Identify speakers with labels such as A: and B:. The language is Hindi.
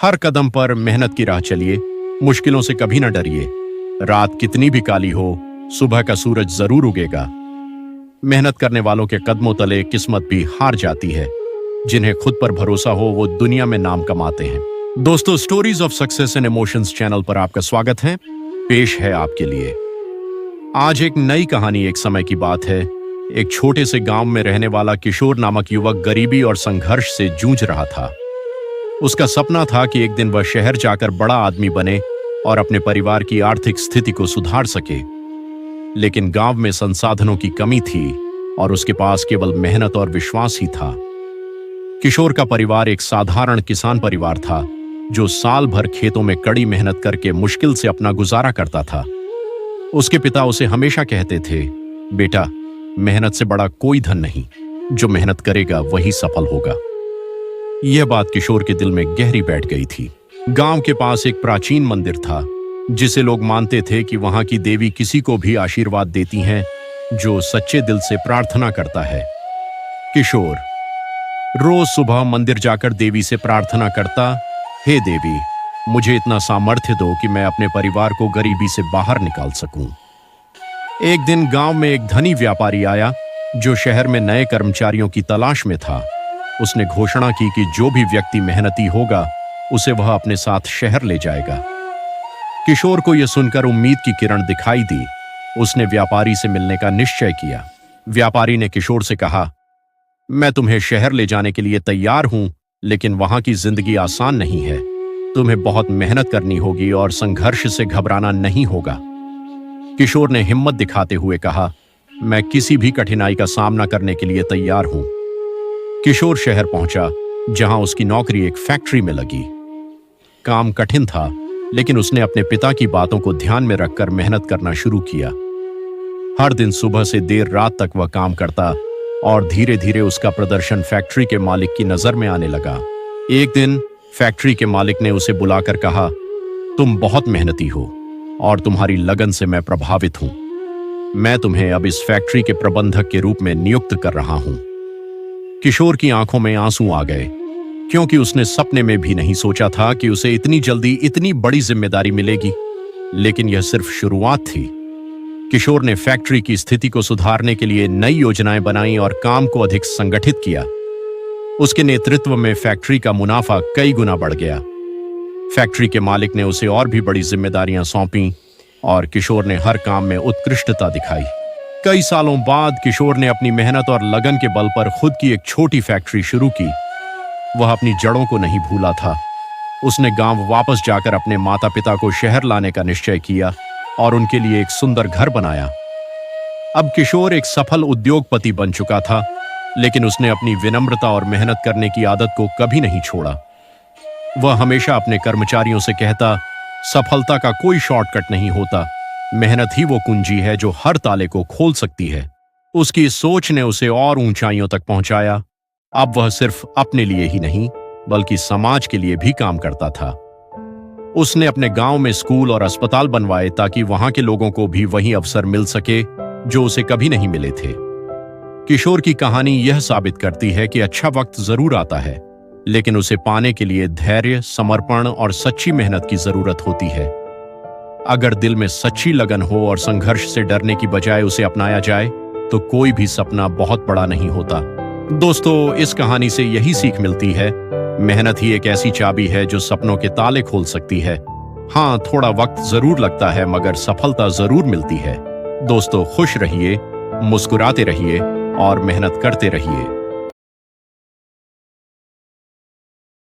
A: हर कदम पर मेहनत की राह चलिए, मुश्किलों से कभी न डरिए। रात कितनी भी काली हो, सुबह का सूरज जरूर उगेगा। मेहनत करने वालों के कदमों तले किस्मत भी हार जाती है। जिन्हें खुद पर भरोसा हो वो दुनिया में नाम कमाते हैं। दोस्तों, stories of success and emotions channel पर आपका स्वागत है। पेश है आपके लिए आज एक नई कहानी। एक समय की बात है, एक छोटे से गांव में रहने वाला किशोर नामक युवक गरीबी और संघर्ष से जूझ रहा था। उसका सपना था कि एक दिन वह शहर जाकर बड़ा आदमी बने और अपने परिवार की आर्थिक स्थिति को सुधार सके। लेकिन गांव में संसाधनों की कमी थी और उसके पास केवल मेहनत और विश्वास ही था। किशोर का परिवार एक साधारण किसान परिवार था, जो साल भर खेतों में कड़ी मेहनत करके मुश्किल से अपना गुजारा करता था। उसके पिता उसे हमेशा कहते थे, बेटा, मेहनत से बड़ा कोई धन नहीं, जो मेहनत करेगा वही सफल होगा। यह बात किशोर के दिल में गहरी बैठ गई थी। गांव के पास एक प्राचीन मंदिर था, जिसे लोग मानते थे कि वहां की देवी किसी को भी आशीर्वाद देती हैं जो सच्चे दिल से प्रार्थना करता है। किशोर रोज सुबह मंदिर जाकर देवी से प्रार्थना करता, हे देवी, मुझे इतना सामर्थ्य दो कि मैं अपने परिवार को गरीबी से बाहर निकाल सकूं। एक दिन गांव में एक धनी व्यापारी आया, जो शहर में नए कर्मचारियों की तलाश में था। उसने घोषणा की कि जो भी व्यक्ति मेहनती होगा, उसे वह अपने साथ शहर ले जाएगा। किशोर को यह सुनकर उम्मीद की किरण दिखाई दी। उसने व्यापारी से मिलने का निश्चय किया। व्यापारी ने किशोर से कहा, मैं तुम्हें शहर ले जाने के लिए तैयार हूं, लेकिन वहां की जिंदगी आसान नहीं है। तुम्हें बहुत मेहनत करनी होगी और संघर्ष से घबराना नहीं होगा। किशोर ने हिम्मत दिखाते हुए कहा, मैं किसी भी कठिनाई का सामना करने के लिए तैयार हूं। किशोर शहर पहुंचा, जहां उसकी नौकरी एक फैक्ट्री में लगी। काम कठिन था, लेकिन उसने अपने पिता की बातों को ध्यान में रखकर मेहनत करना शुरू किया। हर दिन सुबह से देर रात तक वह काम करता और धीरे धीरे उसका प्रदर्शन फैक्ट्री के मालिक की नजर में आने लगा। एक दिन फैक्ट्री के मालिक ने उसे बुलाकर कहा, तुम बहुत मेहनती हो और तुम्हारी लगन से मैं प्रभावित हूं। मैं तुम्हें अब इस फैक्ट्री के प्रबंधक के रूप में नियुक्त कर रहा हूं। किशोर की आंखों में आंसू आ गए, क्योंकि उसने सपने में भी नहीं सोचा था कि उसे इतनी जल्दी इतनी बड़ी जिम्मेदारी मिलेगी। लेकिन यह सिर्फ शुरुआत थी। किशोर ने फैक्ट्री की स्थिति को सुधारने के लिए नई योजनाएं बनाई और काम को अधिक संगठित किया। उसके नेतृत्व में फैक्ट्री का मुनाफा कई गुना बढ़ गया। फैक्ट्री के मालिक ने उसे और भी बड़ी जिम्मेदारियां सौंपीं और किशोर ने हर काम में उत्कृष्टता दिखाई। कई सालों बाद किशोर ने अपनी मेहनत और लगन के बल पर खुद की एक छोटी फैक्ट्री शुरू की। वह अपनी जड़ों को नहीं भूला था। उसने गांव वापस जाकर अपने माता पिता को शहर लाने का निश्चय किया और उनके लिए एक सुंदर घर बनाया। अब किशोर एक सफल उद्योगपति बन चुका था, लेकिन उसने अपनी विनम्रता और मेहनत करने की आदत को कभी नहीं छोड़ा। वह हमेशा अपने कर्मचारियों से कहता, सफलता का कोई शॉर्टकट नहीं होता, मेहनत ही वो कुंजी है जो हर ताले को खोल सकती है। उसकी इस सोच ने उसे और ऊंचाइयों तक पहुंचाया। अब वह सिर्फ अपने लिए ही नहीं, बल्कि समाज के लिए भी काम करता था। उसने अपने गांव में स्कूल और अस्पताल बनवाए ताकि वहां के लोगों को भी वही अवसर मिल सके जो उसे कभी नहीं मिले थे। किशोर की कहानी यह साबित करती है कि अच्छा वक्त जरूर आता है, लेकिन उसे पाने के लिए धैर्य, समर्पण और सच्ची मेहनत की जरूरत होती है। अगर दिल में सच्ची लगन हो और संघर्ष से डरने की बजाय उसे अपनाया जाए, तो कोई भी सपना बहुत बड़ा नहीं होता। दोस्तों, इस कहानी से यही सीख मिलती है, मेहनत ही एक ऐसी चाबी है जो सपनों के ताले खोल सकती है। हाँ, थोड़ा वक्त जरूर लगता है, मगर सफलता जरूर मिलती है। दोस्तों, खुश रहिए, मुस्कुराते रहिए और मेहनत करते रहिए।